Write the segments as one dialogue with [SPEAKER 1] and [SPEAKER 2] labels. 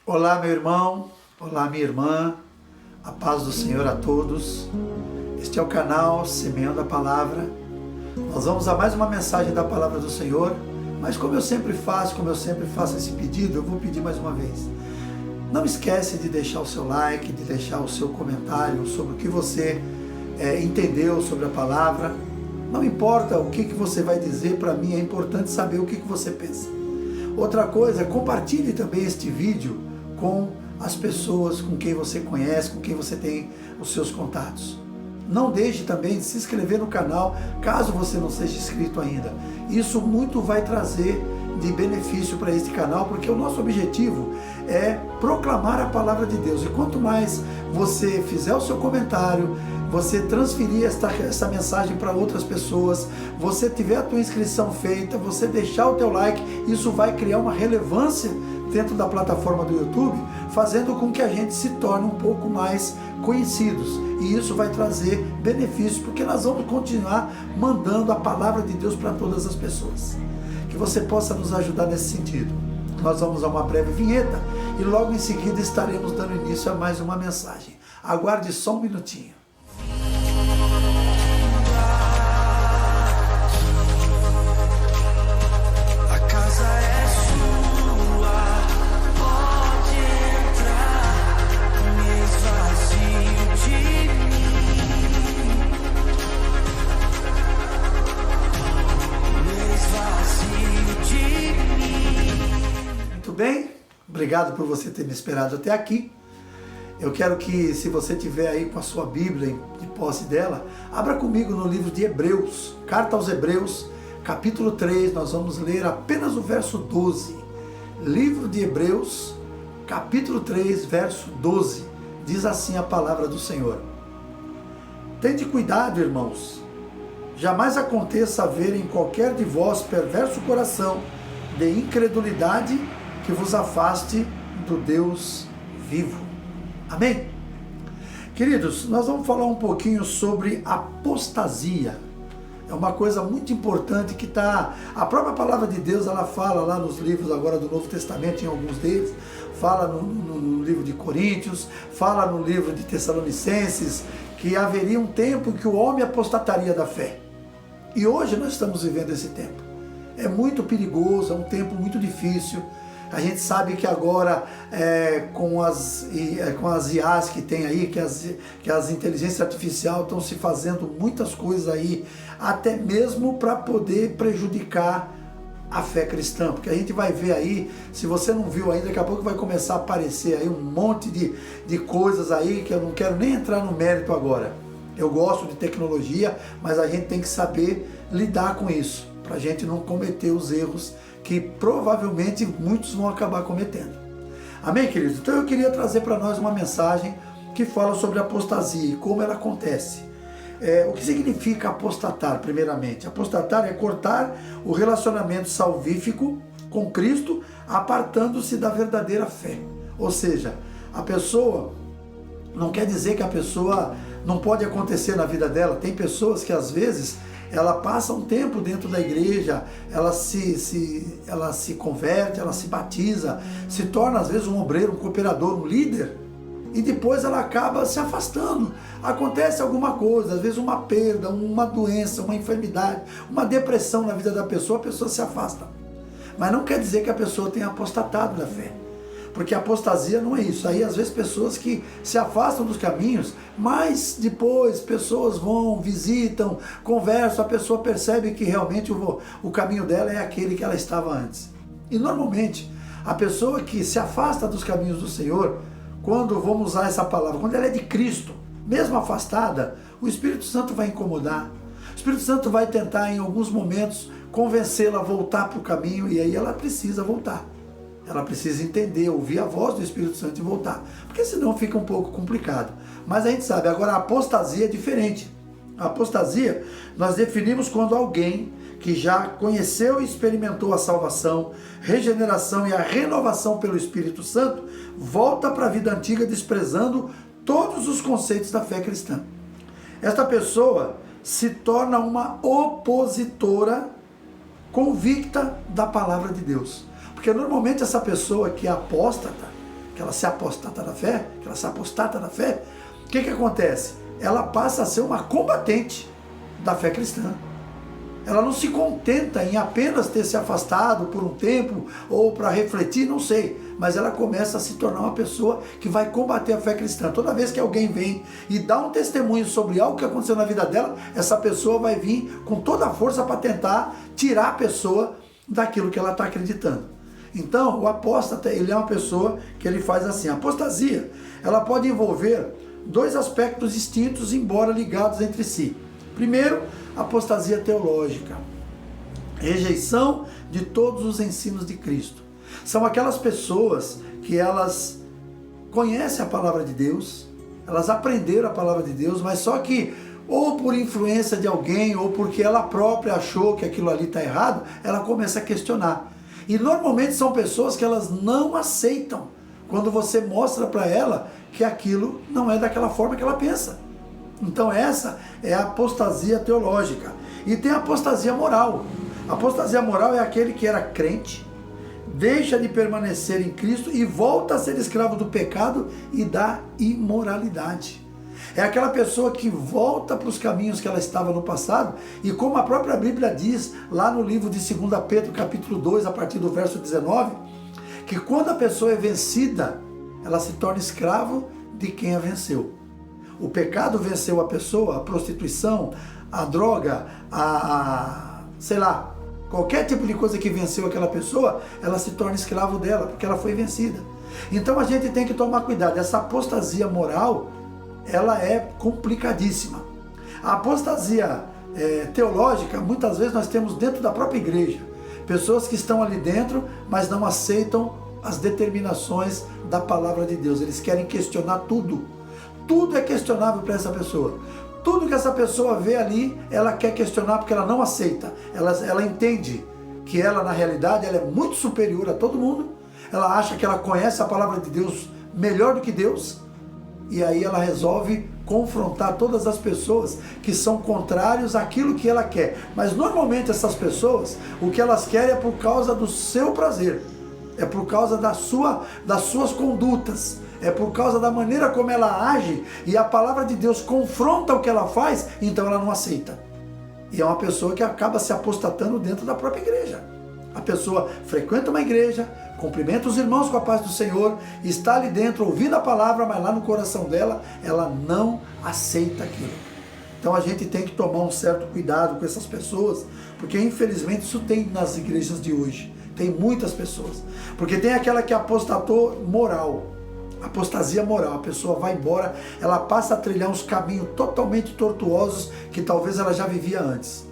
[SPEAKER 1] Olá, meu irmão, olá, minha irmã, a paz do Senhor a todos. Este é o canal Semeando a Palavra. Nós vamos a mais uma mensagem da Palavra do Senhor, mas como eu sempre faço esse pedido, eu vou pedir mais uma vez. Não esquece de deixar o seu like, de deixar o seu comentário sobre o que você entendeu sobre a palavra. Não importa o que você vai dizer, para mim é importante saber o que você pensa. Outra coisa, compartilhe também este vídeo com as pessoas com quem você conhece, com quem você tem os seus contatos. Não deixe também de se inscrever no canal, caso você não seja inscrito ainda. Isso muito vai trazer de benefício para este canal, porque o nosso objetivo é proclamar a palavra de Deus. E quanto mais você fizer o seu comentário, você transferir essa mensagem para outras pessoas, você tiver a tua inscrição feita, você deixar o teu like, isso vai criar uma relevância dentro da plataforma do YouTube, fazendo com que a gente se torne um pouco mais conhecidos. E isso vai trazer benefícios, porque nós vamos continuar mandando a palavra de Deus para todas as pessoas. Que você possa nos ajudar nesse sentido. Nós vamos a uma breve vinheta e logo em seguida estaremos dando início a mais uma mensagem. Aguarde só um minutinho. Bem, obrigado por você ter me esperado até aqui. Eu quero que, se você tiver aí com a sua Bíblia de posse dela, abra comigo no livro de Hebreus, carta aos Hebreus, capítulo 3, nós vamos ler apenas o verso 12. Livro de Hebreus, capítulo 3, verso 12, diz assim a palavra do Senhor. Tende cuidado, irmãos, jamais aconteça haver em qualquer de vós perverso coração de incredulidade que vos afaste do Deus vivo. Amém? Queridos, nós vamos falar um pouquinho sobre apostasia. É uma coisa muito importante que a própria palavra de Deus, ela fala lá nos livros agora do Novo Testamento, em alguns deles, fala no livro de Coríntios, fala no livro de Tessalonicenses, que haveria um tempo em que o homem apostataria da fé. E hoje nós estamos vivendo esse tempo. É muito perigoso, é um tempo muito difícil. A gente sabe que agora, com as IAs que tem aí, que as inteligências artificiais estão se fazendo muitas coisas aí, até mesmo para poder prejudicar a fé cristã. Porque a gente vai ver aí, se você não viu ainda, daqui a pouco vai começar a aparecer aí um monte de coisas aí, que eu não quero nem entrar no mérito agora. Eu gosto de tecnologia, mas a gente tem que saber lidar com isso, para a gente não cometer os erros que provavelmente muitos vão acabar cometendo. Amém, queridos? Então eu queria trazer para nós uma mensagem que fala sobre apostasia e como ela acontece. O que significa apostatar, primeiramente? Apostatar é cortar o relacionamento salvífico com Cristo, apartando-se da verdadeira fé. Ou seja, a pessoa, não quer dizer que a pessoa não pode acontecer na vida dela. Tem pessoas que às vezes ela passa um tempo dentro da igreja, ela se converte, ela se batiza, se torna às vezes um obreiro, um cooperador, um líder, e depois ela acaba se afastando. Acontece alguma coisa, às vezes uma perda, uma doença, uma enfermidade, uma depressão na vida da pessoa, a pessoa se afasta. Mas não quer dizer que a pessoa tenha apostatado da fé. Porque a apostasia não é isso. Aí às vezes pessoas que se afastam dos caminhos, mas depois pessoas vão, visitam, conversam, a pessoa percebe que realmente o caminho dela é aquele que ela estava antes. E normalmente a pessoa que se afasta dos caminhos do Senhor, quando vamos usar essa palavra, quando ela é de Cristo, mesmo afastada, o Espírito Santo vai incomodar. O Espírito Santo vai tentar em alguns momentos convencê-la a voltar para o caminho, e aí ela precisa voltar. Ela precisa entender, ouvir a voz do Espírito Santo e voltar. Porque senão fica um pouco complicado. Mas a gente sabe, agora a apostasia é diferente. A apostasia nós definimos quando alguém que já conheceu e experimentou a salvação, regeneração e a renovação pelo Espírito Santo, volta para a vida antiga desprezando todos os conceitos da fé cristã. Esta pessoa se torna uma opositora convicta da palavra de Deus. Porque normalmente essa pessoa que é apóstata, que ela se apostata da fé, o que acontece? Ela passa a ser uma combatente da fé cristã. Ela não se contenta em apenas ter se afastado por um tempo ou para refletir, não sei, mas ela começa a se tornar uma pessoa que vai combater a fé cristã. Toda vez que alguém vem e dá um testemunho sobre algo que aconteceu na vida dela, essa pessoa vai vir com toda a força para tentar tirar a pessoa daquilo que ela está acreditando. Então, o apóstata, ele é uma pessoa que ele faz assim. A apostasia, ela pode envolver dois aspectos distintos, embora ligados entre si. Primeiro, apostasia teológica, rejeição de todos os ensinos de Cristo. São aquelas pessoas que elas conhecem a palavra de Deus, elas aprenderam a palavra de Deus, mas só que ou por influência de alguém, ou porque ela própria achou que aquilo ali está errado, ela começa a questionar. E normalmente são pessoas que elas não aceitam quando você mostra para ela que aquilo não é daquela forma que ela pensa. Então essa é a apostasia teológica. E tem a apostasia moral. A apostasia moral é aquele que era crente, deixa de permanecer em Cristo e volta a ser escravo do pecado e da imoralidade. É aquela pessoa que volta para os caminhos que ela estava no passado, e como a própria Bíblia diz, lá no livro de 2 Pedro, capítulo 2, a partir do verso 19, que quando a pessoa é vencida, ela se torna escravo de quem a venceu. O pecado venceu a pessoa, a prostituição, a droga, sei lá, qualquer tipo de coisa que venceu aquela pessoa, ela se torna escravo dela, porque ela foi vencida. Então a gente tem que tomar cuidado. Essa apostasia moral, ela é complicadíssima. A apostasia teológica, muitas vezes nós temos dentro da própria igreja, pessoas que estão ali dentro, mas não aceitam as determinações da palavra de Deus. Eles querem questionar tudo. Tudo é questionável para essa pessoa. Tudo que essa pessoa vê ali, ela quer questionar porque ela não aceita. Ela entende que ela, na realidade, ela é muito superior a todo mundo. Ela acha que ela conhece a palavra de Deus melhor do que Deus. E aí ela resolve confrontar todas as pessoas que são contrários àquilo que ela quer. Mas normalmente essas pessoas, o que elas querem é por causa do seu prazer. É por causa das suas condutas. É por causa da maneira como ela age, e a palavra de Deus confronta o que ela faz, então ela não aceita. E é uma pessoa que acaba se apostatando dentro da própria igreja. A pessoa frequenta uma igreja, cumprimenta os irmãos com a paz do Senhor, está ali dentro ouvindo a palavra, mas lá no coração dela, ela não aceita aquilo. Então a gente tem que tomar um certo cuidado com essas pessoas, porque infelizmente isso tem nas igrejas de hoje. Tem muitas pessoas. Porque tem aquela que apostatou moral. Apostasia moral, a pessoa vai embora, ela passa a trilhar uns caminhos totalmente tortuosos que talvez ela já vivia antes,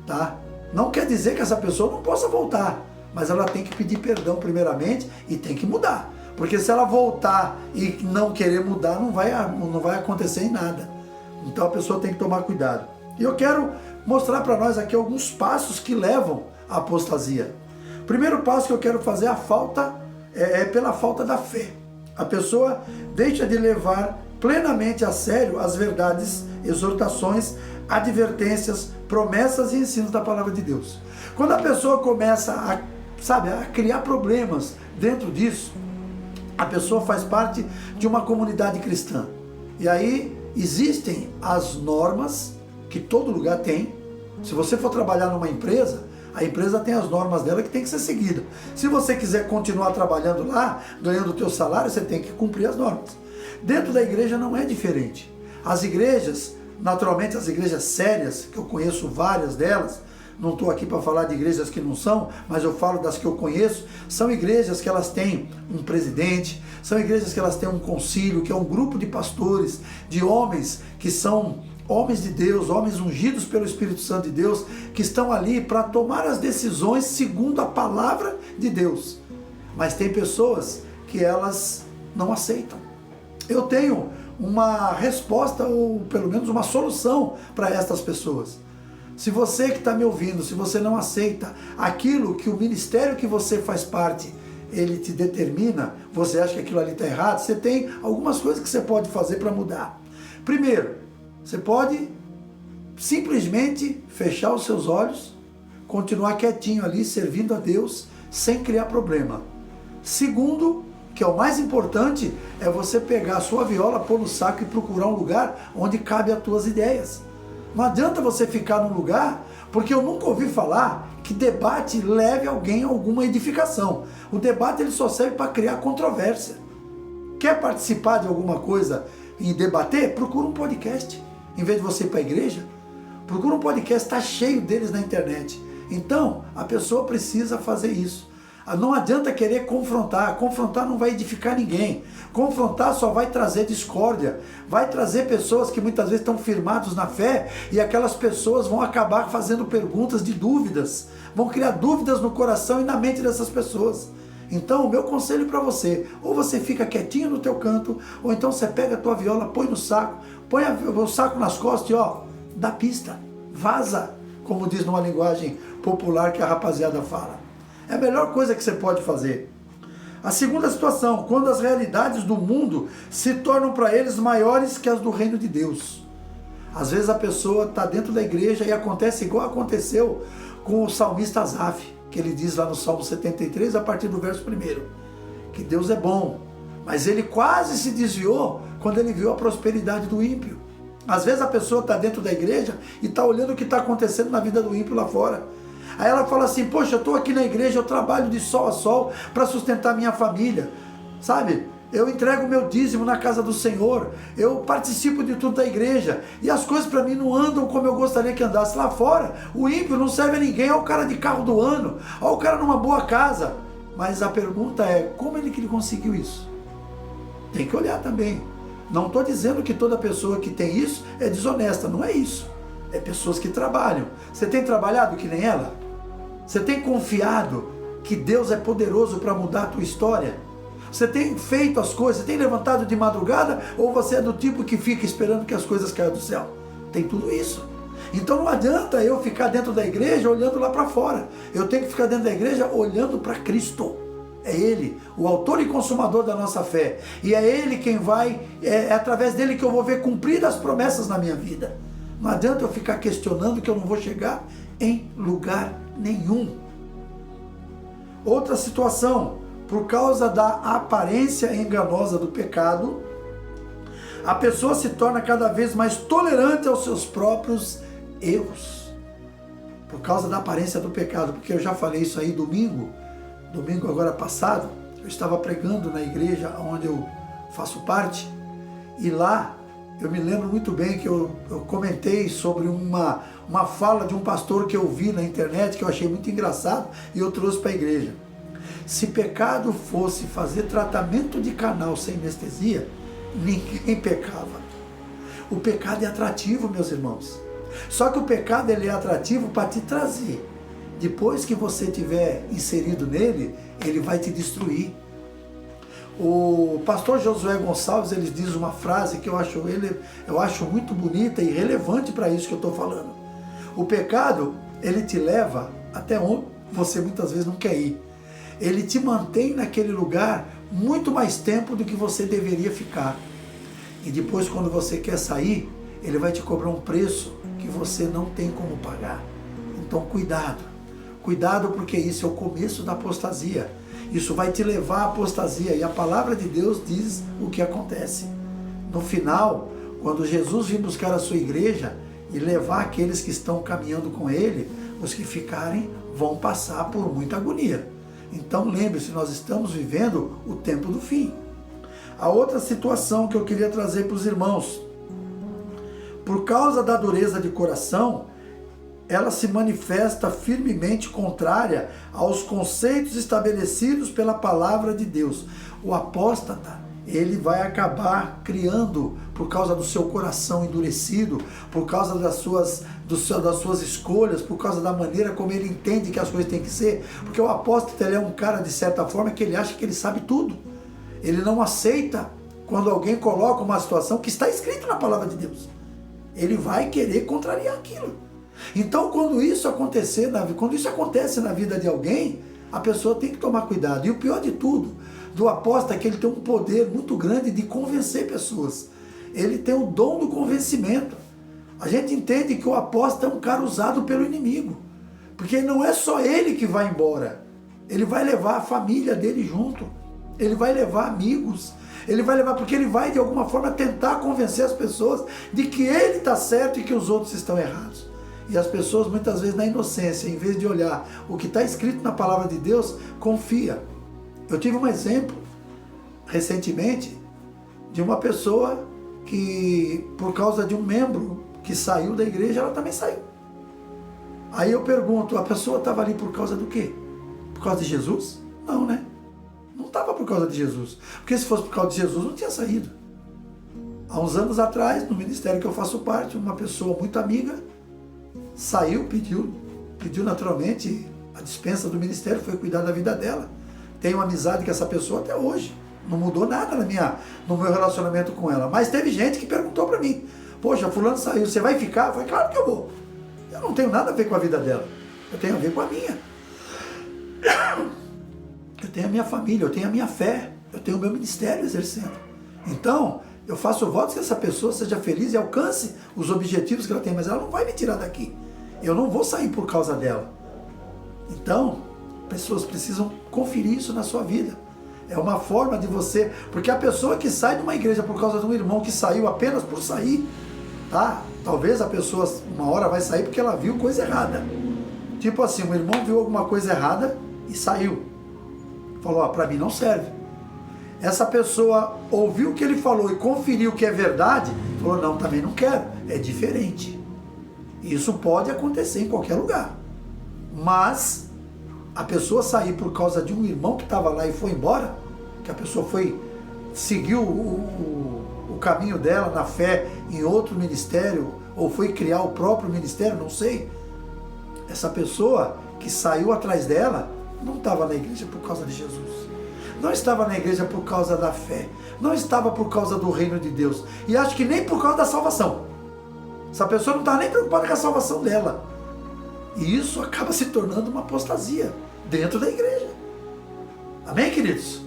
[SPEAKER 1] tá? Não quer dizer que essa pessoa não possa voltar, mas ela tem que pedir perdão primeiramente e tem que mudar, porque se ela voltar e não querer mudar, não vai acontecer em nada. Então a pessoa tem que tomar cuidado. E eu quero mostrar para nós aqui alguns passos que levam à apostasia. O primeiro passo que eu quero fazer é pela falta da fé. A pessoa deixa de levar plenamente a sério as verdades, exortações, advertências, promessas e ensinos da palavra de Deus. Quando a pessoa começa a criar problemas dentro disso, a pessoa faz parte de uma comunidade cristã. E aí existem as normas que todo lugar tem. Se você for trabalhar numa empresa, a empresa tem as normas dela que tem que ser seguida. Se você quiser continuar trabalhando lá, ganhando o teu salário, você tem que cumprir as normas. Dentro da igreja não é diferente. As igrejas, naturalmente as igrejas sérias, que eu conheço várias delas, não estou aqui para falar de igrejas que não são, mas eu falo das que eu conheço, são igrejas que elas têm um presidente, são igrejas que elas têm um concílio, que é um grupo de pastores, de homens que são homens de Deus, homens ungidos pelo Espírito Santo de Deus, que estão ali para tomar as decisões segundo a palavra de Deus. Mas tem pessoas que elas não aceitam. Eu tenho uma resposta, ou pelo menos uma solução para estas pessoas. Se você que está me ouvindo, se você não aceita aquilo que o ministério que você faz parte, ele te determina, você acha que aquilo ali está errado, você tem algumas coisas que você pode fazer para mudar. Primeiro, você pode simplesmente fechar os seus olhos, continuar quietinho ali, servindo a Deus, sem criar problema. Segundo, que é o mais importante, é você pegar a sua viola, pôr no saco e procurar um lugar onde cabe as tuas ideias. Não adianta você ficar num lugar, porque eu nunca ouvi falar que debate leve alguém a alguma edificação. O debate ele só serve para criar controvérsia. Quer participar de alguma coisa e debater? Procura um podcast. Em vez de você ir para a igreja, procura um podcast, está cheio deles na internet. Então, a pessoa precisa fazer isso. Não adianta querer confrontar. Confrontar não vai edificar ninguém. Confrontar só vai trazer discórdia. Vai trazer pessoas que muitas vezes estão firmados na fé e aquelas pessoas vão acabar fazendo perguntas de dúvidas. Vão criar dúvidas no coração e na mente dessas pessoas. Então, o meu conselho para você, ou você fica quietinho no teu canto, ou então você pega a tua viola, põe no saco, põe o saco nas costas e dá pista, vaza, como diz numa linguagem popular que a rapaziada fala. É a melhor coisa que você pode fazer. A segunda situação, quando as realidades do mundo se tornam para eles maiores que as do reino de Deus. Às vezes a pessoa está dentro da igreja e acontece igual aconteceu com o salmista Asaf, que ele diz lá no Salmo 73, a partir do verso 1, que Deus é bom, mas ele quase se desviou quando ele viu a prosperidade do ímpio. Às vezes a pessoa está dentro da igreja e está olhando o que está acontecendo na vida do ímpio lá fora. Aí ela fala assim, poxa, eu estou aqui na igreja, eu trabalho de sol a sol para sustentar minha família, sabe? Eu entrego o meu dízimo na casa do Senhor, eu participo de tudo da igreja, e as coisas para mim não andam como eu gostaria que andasse lá fora. O ímpio não serve a ninguém, olha o cara de carro do ano, olha o cara numa boa casa. Mas a pergunta é, como ele conseguiu isso? Tem que olhar também. Não estou dizendo que toda pessoa que tem isso é desonesta, não é isso. É pessoas que trabalham. Você tem trabalhado que nem ela? Você tem confiado que Deus é poderoso para mudar a tua história? Você tem feito as coisas, você tem levantado de madrugada, ou você é do tipo que fica esperando que as coisas caiam do céu? Tem tudo isso. Então não adianta eu ficar dentro da igreja olhando lá para fora. Eu tenho que ficar dentro da igreja olhando para Cristo. É Ele, o autor e consumador da nossa fé. E é Ele quem é através dele que eu vou ver cumpridas as promessas na minha vida. Não adianta eu ficar questionando que eu não vou chegar em lugar nenhum. Outra situação, por causa da aparência enganosa do pecado, a pessoa se torna cada vez mais tolerante aos seus próprios erros. Por causa da aparência do pecado, porque eu já falei isso aí domingo agora passado, eu estava pregando na igreja onde eu faço parte, e lá eu me lembro muito bem que eu comentei sobre uma fala de um pastor que eu vi na internet, que eu achei muito engraçado, e eu trouxe para a igreja. Se pecado fosse fazer tratamento de canal sem anestesia, ninguém pecava. O pecado é atrativo, meus irmãos. Só que o pecado ele é atrativo para te trazer. Depois que você estiver inserido nele, ele vai te destruir. O pastor Josué Gonçalves, ele diz uma frase que eu acho muito bonita e relevante para isso que eu estou falando. O pecado, ele te leva até onde você muitas vezes não quer ir. Ele te mantém naquele lugar muito mais tempo do que você deveria ficar. E depois, quando você quer sair, ele vai te cobrar um preço que você não tem como pagar. Então, cuidado. Cuidado, porque isso é o começo da apostasia. Isso vai te levar à apostasia. E a palavra de Deus diz o que acontece. No final, quando Jesus vir buscar a sua igreja e levar aqueles que estão caminhando com ele, os que ficarem vão passar por muita agonia. Então lembre-se, nós estamos vivendo o tempo do fim. A outra situação que eu queria trazer para os irmãos, por causa da dureza de coração, ela se manifesta firmemente contrária aos conceitos estabelecidos pela palavra de Deus. O apóstata, ele vai acabar criando, por causa do seu coração endurecido, por causa das suas escolhas, por causa da maneira como ele entende que as coisas têm que ser, porque o apóstata ele é um cara, de certa forma, que ele acha que ele sabe tudo. Ele não aceita quando alguém coloca uma situação que está escrita na palavra de Deus. Ele vai querer contrariar aquilo. Então, quando isso acontece na vida de alguém, a pessoa tem que tomar cuidado. E o pior de tudo, do apóstolo, é que ele tem um poder muito grande de convencer pessoas. Ele tem o dom do convencimento. A gente entende que o apóstolo é um cara usado pelo inimigo. Porque não é só ele que vai embora. Ele vai levar a família dele junto. ele vai levar amigos, ele vai levar, porque ele vai de alguma forma tentar convencer as pessoas de que ele está certo e que os outros estão errados. E as pessoas muitas vezes na inocência, em vez de olhar o que está escrito na palavra de Deus, confia. Eu tive um exemplo recentemente de uma pessoa que, por causa de um membro que saiu da igreja, ela também saiu. Aí eu pergunto, a pessoa estava ali por causa do quê? Por causa de Jesus? Não, né? Não estava por causa de Jesus. Porque se fosse por causa de Jesus, não tinha saído. Há uns anos atrás, no ministério que eu faço parte, uma pessoa muito amiga saiu, pediu naturalmente a dispensa do ministério, foi cuidar da vida dela. Tenho amizade com essa pessoa até hoje. Não mudou nada no meu relacionamento com ela. Mas teve gente que perguntou para mim, poxa, fulano saiu, você vai ficar? Eu falei, claro que eu vou. Eu não tenho nada a ver com a vida dela. Eu tenho a ver com a minha. Eu tenho a minha família, eu tenho a minha fé, eu tenho o meu ministério exercendo. Então, eu faço votos que essa pessoa seja feliz e alcance os objetivos que ela tem, mas ela não vai me tirar daqui. Eu não vou sair por causa dela. Então, pessoas precisam conferir isso na sua vida. É uma forma de você... Porque a pessoa que sai de uma igreja por causa de um irmão que saiu apenas por sair, tá? Talvez a pessoa uma hora vai sair porque ela viu coisa errada. Tipo assim, um irmão viu alguma coisa errada e saiu. Falou, para mim não serve. Essa pessoa ouviu o que ele falou e conferiu que é verdade, falou, não, também não quero. É diferente. Isso pode acontecer em qualquer lugar. Mas a pessoa sair por causa de um irmão que estava lá e foi embora, que a pessoa seguiu o caminho dela na fé em outro ministério, ou foi criar o próprio ministério, não sei. Essa pessoa que saiu atrás dela não estava na igreja por causa de Jesus. Não estava na igreja por causa da fé. Não estava por causa do reino de Deus. E acho que nem por causa da salvação. Essa pessoa não estava nem preocupada com a salvação dela. E isso acaba se tornando uma apostasia dentro da igreja. Amém, queridos?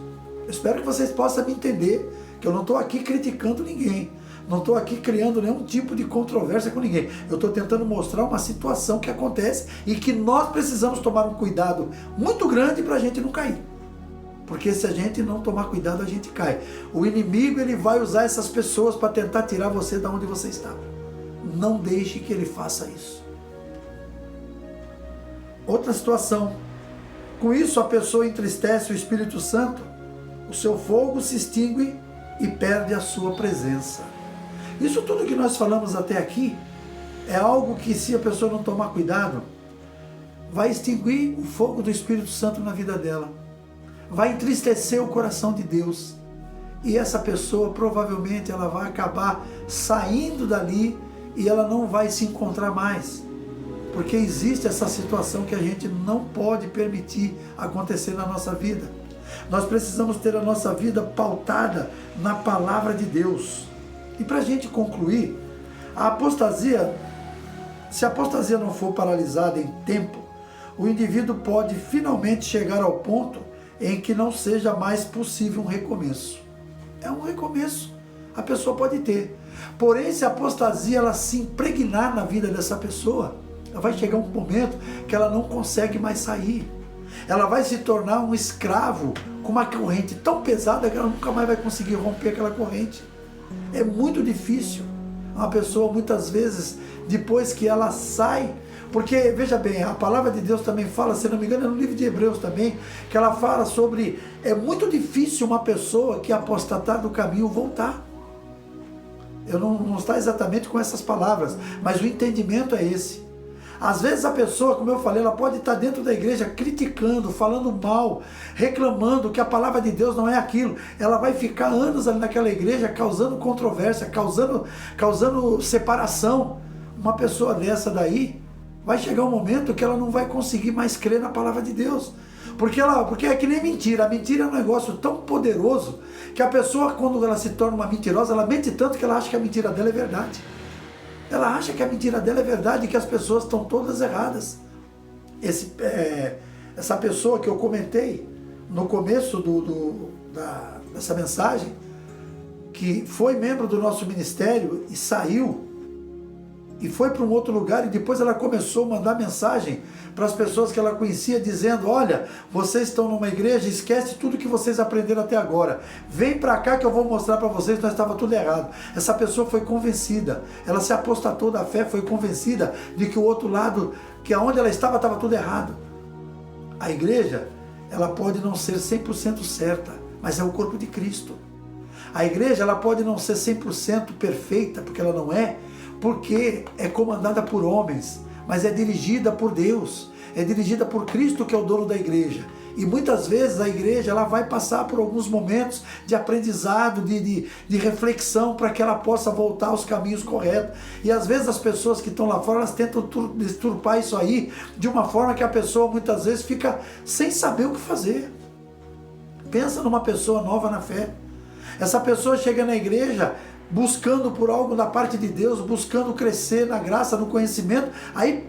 [SPEAKER 1] Eu espero que vocês possam me entender, que eu não estou aqui criticando ninguém. Não estou aqui criando nenhum tipo de controvérsia com ninguém. Eu estou tentando mostrar uma situação que acontece e que nós precisamos tomar um cuidado muito grande para a gente não cair. Porque se a gente não tomar cuidado, a gente cai. O inimigo, ele vai usar essas pessoas para tentar tirar você de onde você estava. Não deixe que ele faça isso. Outra situação. Com isso, a pessoa entristece o Espírito Santo, o seu fogo se extingue e perde a sua presença. Isso tudo que nós falamos até aqui é algo que, se a pessoa não tomar cuidado, vai extinguir o fogo do Espírito Santo na vida dela. Vai entristecer o coração de Deus. E essa pessoa, provavelmente, ela vai acabar saindo dali e ela não vai se encontrar mais. Porque existe essa situação que a gente não pode permitir acontecer na nossa vida. Nós precisamos ter a nossa vida pautada na palavra de Deus. E para a gente concluir, a apostasia, se a apostasia não for paralisada em tempo, o indivíduo pode finalmente chegar ao ponto em que não seja mais possível um recomeço. É um recomeço, a pessoa pode ter. Porém, se a apostasia ela se impregnar na vida dessa pessoa, ela vai chegar um momento que ela não consegue mais sair. Ela vai se tornar um escravo com uma corrente tão pesada que ela nunca mais vai conseguir romper aquela corrente. É muito difícil. Uma pessoa, muitas vezes, depois que ela sai, porque, veja bem, a palavra de Deus também fala, se não me engano, é no livro de Hebreus também, que ela fala sobre, é muito difícil uma pessoa que apostatar do caminho voltar. Eu não está exatamente com essas palavras, mas o entendimento é esse. Às vezes a pessoa, como eu falei, ela pode estar dentro da igreja criticando, falando mal, reclamando que a palavra de Deus não é aquilo. Ela vai ficar anos ali naquela igreja causando controvérsia, causando separação. Uma pessoa dessa daí vai chegar um momento que ela não vai conseguir mais crer na palavra de Deus. Porque é que nem mentira. A mentira é um negócio tão poderoso que a pessoa, quando ela se torna uma mentirosa, ela mente tanto que ela acha que a mentira dela é verdade. Ela acha que a mentira dela é verdade e que as pessoas estão todas erradas. Essa pessoa que eu comentei no começo dessa mensagem, que foi membro do nosso ministério e saiu, e foi para um outro lugar, e depois ela começou a mandar mensagem para as pessoas que ela conhecia, dizendo: olha, vocês estão numa igreja, esquece tudo que vocês aprenderam até agora, vem para cá que eu vou mostrar para vocês que nós estava tudo errado. Essa pessoa foi convencida, ela se apostatou da fé, foi convencida de que o outro lado, que aonde ela estava tudo errado. A igreja, ela pode não ser 100% certa, mas é o corpo de Cristo. A igreja, ela pode não ser 100% perfeita, porque ela não é, porque é comandada por homens, mas é dirigida por Deus, é dirigida por Cristo, que é o dono da igreja. E muitas vezes a igreja, ela vai passar por alguns momentos de aprendizado, de reflexão, para que ela possa voltar aos caminhos corretos. E às vezes as pessoas que estão lá fora, elas tentam deturpar isso aí de uma forma que a pessoa muitas vezes fica sem saber o que fazer. Pensa numa pessoa nova na fé. Essa pessoa chega na igreja buscando por algo da parte de Deus, buscando crescer na graça, no conhecimento, aí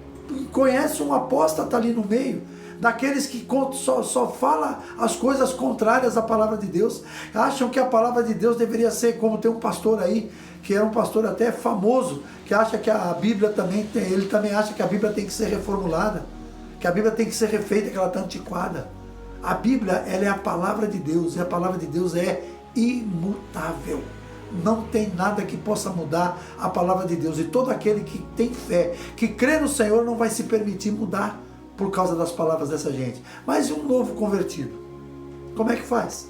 [SPEAKER 1] conhece um apóstata ali no meio, daqueles que só fala as coisas contrárias à palavra de Deus, acham que a palavra de Deus deveria ser como tem um pastor aí, que é um pastor até famoso, que acha que a Bíblia também, ele também acha que a Bíblia tem que ser reformulada, que a Bíblia tem que ser refeita, que ela está antiquada. A Bíblia, ela é a palavra de Deus, e a palavra de Deus é imutável. Não tem nada que possa mudar a palavra de Deus. E todo aquele que tem fé, que crê no Senhor, não vai se permitir mudar por causa das palavras dessa gente. Mas e um novo convertido? Como é que faz?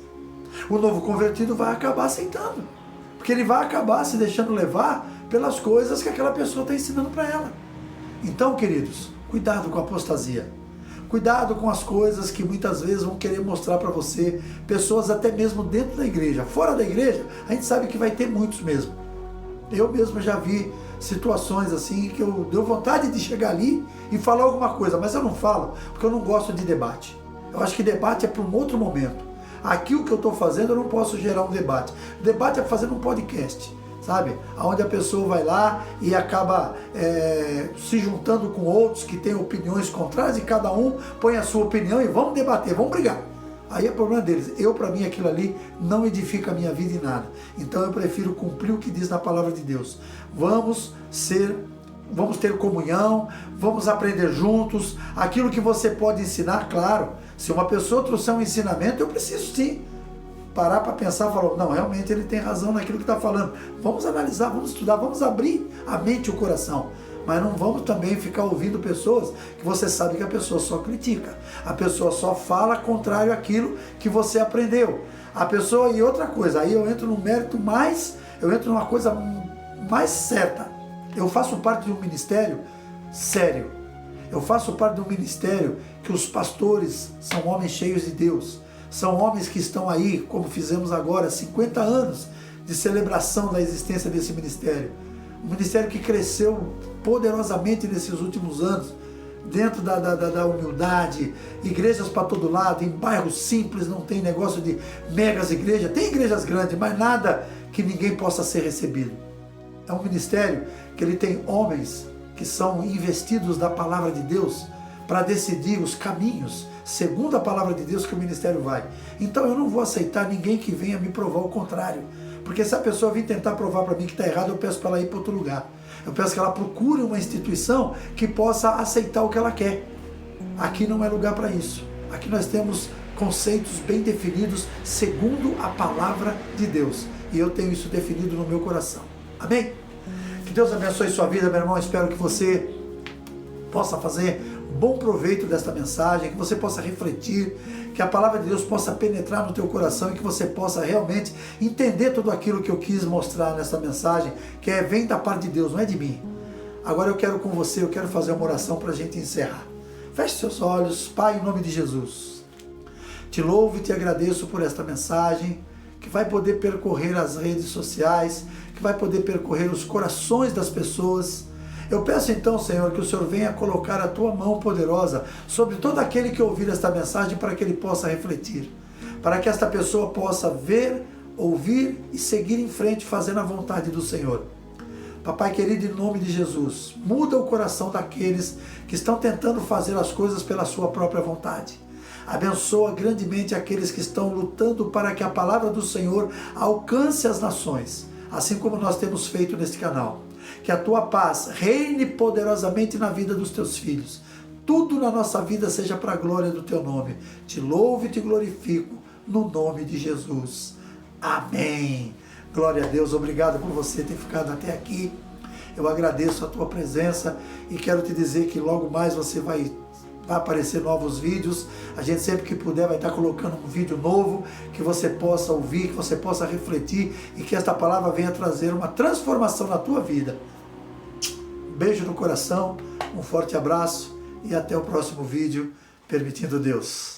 [SPEAKER 1] O novo convertido vai acabar aceitando, porque ele vai acabar se deixando levar pelas coisas que aquela pessoa está ensinando para ela. Então, queridos, cuidado com a apostasia. Cuidado com as coisas que muitas vezes vão querer mostrar para você, pessoas até mesmo dentro da igreja. Fora da igreja, a gente sabe que vai ter muitos mesmo. Eu mesmo já vi situações assim que eu deu vontade de chegar ali e falar alguma coisa, mas eu não falo porque eu não gosto de debate. Eu acho que debate é para um outro momento. Aqui o que eu estou fazendo eu não posso gerar um debate. O debate é fazendo um podcast, sabe? Onde a pessoa vai lá e acaba se juntando com outros que têm opiniões contrárias e cada um põe a sua opinião e vamos debater, vamos brigar. Aí é problema deles. Para mim, aquilo ali não edifica a minha vida em nada. Então eu prefiro cumprir o que diz na palavra de Deus. Vamos ter comunhão, vamos aprender juntos. Aquilo que você pode ensinar, claro. Se uma pessoa trouxer um ensinamento, eu preciso sim parar para pensar e falar: não, realmente ele tem razão naquilo que está falando. Vamos analisar, vamos estudar, vamos abrir a mente e o coração. Mas não vamos também ficar ouvindo pessoas que você sabe que a pessoa só critica. A pessoa só fala contrário àquilo que você aprendeu. A pessoa, e outra coisa, aí eu entro num mérito mais, eu entro numa coisa mais certa. Eu faço parte de um ministério sério. Eu faço parte de um ministério que os pastores são homens cheios de Deus. São homens que estão aí, como fizemos agora, 50 anos de celebração da existência desse ministério. Um ministério que cresceu poderosamente nesses últimos anos, dentro da humildade, igrejas para todo lado, em bairros simples, não tem negócio de megas igrejas, tem igrejas grandes, mas nada que ninguém possa ser recebido. É um ministério que ele tem homens que são investidos da palavra de Deus para decidir os caminhos, segundo a palavra de Deus, que o ministério vai. Então eu não vou aceitar ninguém que venha me provar o contrário. Porque se a pessoa vir tentar provar para mim que está errado, eu peço para ela ir para outro lugar. Eu peço que ela procure uma instituição que possa aceitar o que ela quer. Aqui não é lugar para isso. Aqui nós temos conceitos bem definidos segundo a palavra de Deus. E eu tenho isso definido no meu coração. Amém? Que Deus abençoe sua vida, meu irmão. Espero que você possa fazer bom proveito desta mensagem, que você possa refletir, que a palavra de Deus possa penetrar no teu coração e que você possa realmente entender tudo aquilo que eu quis mostrar nessa mensagem, que vem da parte de Deus, não é de mim. Agora eu quero com você, eu quero fazer uma oração para a gente encerrar. Feche seus olhos. Pai, em nome de Jesus, te louvo e te agradeço por esta mensagem, que vai poder percorrer as redes sociais, que vai poder percorrer os corações das pessoas. Eu peço então, Senhor, que o Senhor venha colocar a tua mão poderosa sobre todo aquele que ouvir esta mensagem, para que ele possa refletir, para que esta pessoa possa ver, ouvir e seguir em frente fazendo a vontade do Senhor. Papai querido, em nome de Jesus, muda o coração daqueles que estão tentando fazer as coisas pela sua própria vontade. Abençoa grandemente aqueles que estão lutando para que a palavra do Senhor alcance as nações, assim como nós temos feito neste canal. Que a tua paz reine poderosamente na vida dos teus filhos. Tudo na nossa vida seja para a glória do teu nome. Te louvo e te glorifico no nome de Jesus. Amém. Glória a Deus. Obrigado por você ter ficado até aqui. Eu agradeço a tua presença e quero te dizer que logo mais você vai aparecer novos vídeos. A gente sempre que puder vai estar colocando um vídeo novo, que você possa ouvir, que você possa refletir e que esta palavra venha trazer uma transformação na tua vida. Beijo no coração, um forte abraço e até o próximo vídeo, permitindo Deus.